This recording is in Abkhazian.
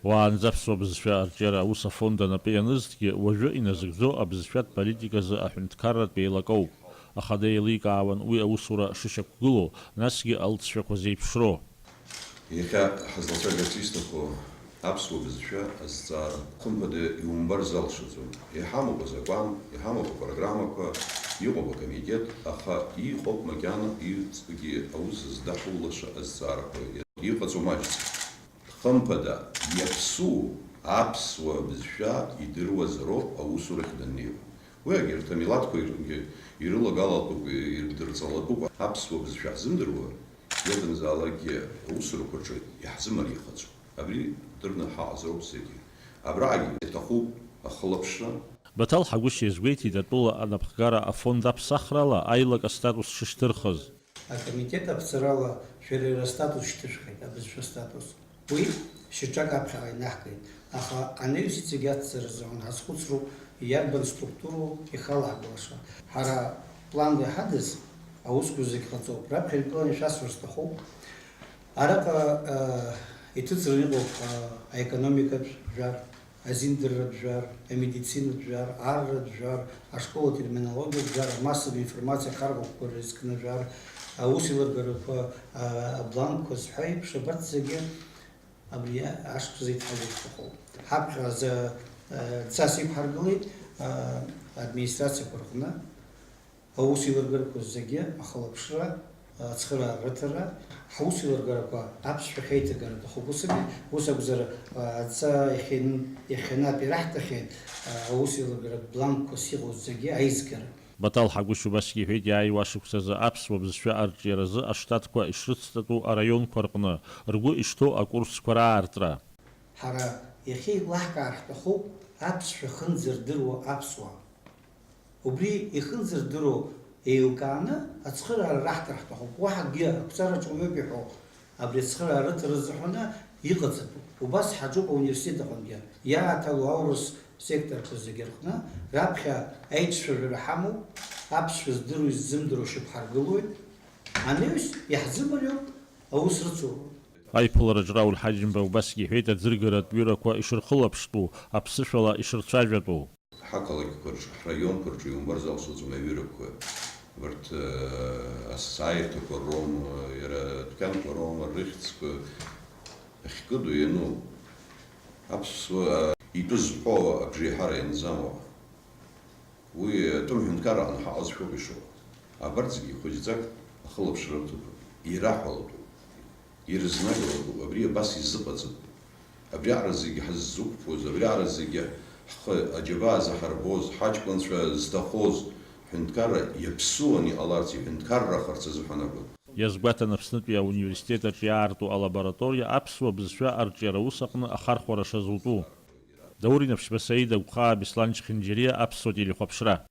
Уаанӡа бызшәа арҿиара аус афонд анапы ианызҭгьы, уажәы иназыгӡо абызшәатә политиказы аҳәынҭқарратә еилакоуп. Аха деиликаауан уи аусура шышьақәгылоу, насгьы алҵшәақәа зеиԥшроу. Иахьа ҳазлацәажәарц исҭаху аԥсуа бызшәа азҵаара хымԥада иумбар залшаӡом. Иҳамоуп азакәан, иҳамоуп апрограммақәа, иҟоуп акомитет, аха иҟоуп макьана аус здаҳулаша азҵаарақәа. Иҟаҵо маҷӡам. Хымԥада иаԥсу аԥсуа бызшәа идыруазароуп аусурахь даннеиуа. Уи егьырҭ амилаҭқәа ирылагалатәуп, ирдырҵалатәуп аԥсуа бызшәа ҳзымдыруа, иадамзаалакгьы аусурақәа рҿы иаҳзымариахаӡом. Абри дырны ҳаҟазароуп зегьы. Абраагьы иҭахуп ахылаԥшра. Баҭал Ҳагәышьа изгәеиҭеит атәыла анапхгара афонд аԥсахрала аилак астатус шышьҭырхыз. Акомитет аԥҵарала шәара ирастатус шьҭышәхеит, абызшәа статус. Уи шьаҿак аԥхьаҟа инаҳгеит. Аха анаҩс иҵегь ацҵаразы ҳазхәыцроуп иарбан структуру ихалагәалаша. Ҳара планла иҳадыз аусқәа зегь ҟаҵоуп. Раԥхьа иргыланы ишәасҳәарц сҭахуп. Араҟа иҭыҵраны иҟоуп аекономикатә жәар, азиндырратә жәар, амедицинатә жәар, арратә жәар, ашколатә терминологиатә жәар, амассоватә информациа ахархәақәа рызкны жәар, аусеилыргарақәа, абланкқәа зҳәа еиԥш абарҭ зегьы абри ашықәс зеиҭҳагоу сҭахуп. Ҳаԥхьаҟа цас иқәҳаргылеит администрациақәа рҟны аусеилыргарақәа зегьы ахылаԥшра, ацхыраара рыҭара, ҳаусеилыргарақәа аԥсшәа хеиҭагара аҭахуп усгьы, ус акәзар адҵа иахьанатә ираҳҭахьеит аусеилыргаратә бланкқәас иҟоу зегьы аизгара. Баҭал Ҳагәышьа убасгьы иҳәеит иааиуа ашықәсазы аԥсуа бызшәа арҿиаразы аштатқәа ишрыцҭатәу араионқәа рҟны ргәы ишҭоу акурсқәа раартра. Ҳара иахьа еилаҳкаар ҳҭахуп аԥсшәа хынӡардыруа аԥсуаа. Убри ихынӡардыруа еилкааны ацхыраара раҳҭар ҳҭахуп. Уаҳагьы ақәҵараҿ уаҩуп иҳәо, абри ацхыраара рыҭара зыҳәаны иҟаҵатәуп. Убас ҳаҿуп ауниверситет аҟынгьы. Иааҭало аурыс секторқәа зегьы рҟны раԥхьа аиҿцәажәара ҳамоуп, аԥсшәа здыруа иззымдыруа шьақәҳаргылоит, анаҩс иаҳзымариоуп аус рыцуроуп. Аиԥылараҿ Рауль Ҳаџьымба убасгьы иҳәеит аӡыргаратә ҩырақәа ишырхылаԥштәу, аԥсышәала ишырцәажәатәу. Ҳақалақьқәа рҿы, ҳраионқәа рҿы иумбар залшаӡом аҩырақәа. Урҭ асааирҭақәа роума, иара адәқьанқәа роума, рыхьӡқәа ахькыду иану аԥсуа итәы зҳәо абжеиҳара ианӡамуа. Уи атәым ҳәынҭқарраҟны ҳаҟазшәоуп ишыҟоу. Абарҭ зегьы хәыҷӡак ахылаԥшра рҭоуп, ираҳәалатәуп, ирызнагалатәуп, абри абас изыҟаҵатәуп. Абриаҟара зегьы ҳаззықәԥоз, абриаҟара зегьы ҳхы аџьабаа заҳарбоз, ҳаҷкәынцәа зҭахоз ҳәынҭқарра иаԥсуан иҟаларц, иҳәынҭқаррахарц азыҳәан акәын. Иазгәаҭан Аԥснытәи ауниверситет иаарту алабораториа аԥсуа бызшәа арҿиара ус аҟны ахархәара шазутәу. Даур Наԥшьба Саида, Гәхаа Беслан Ҷхьынџьариа, Аԥсуа телехәаԥшра.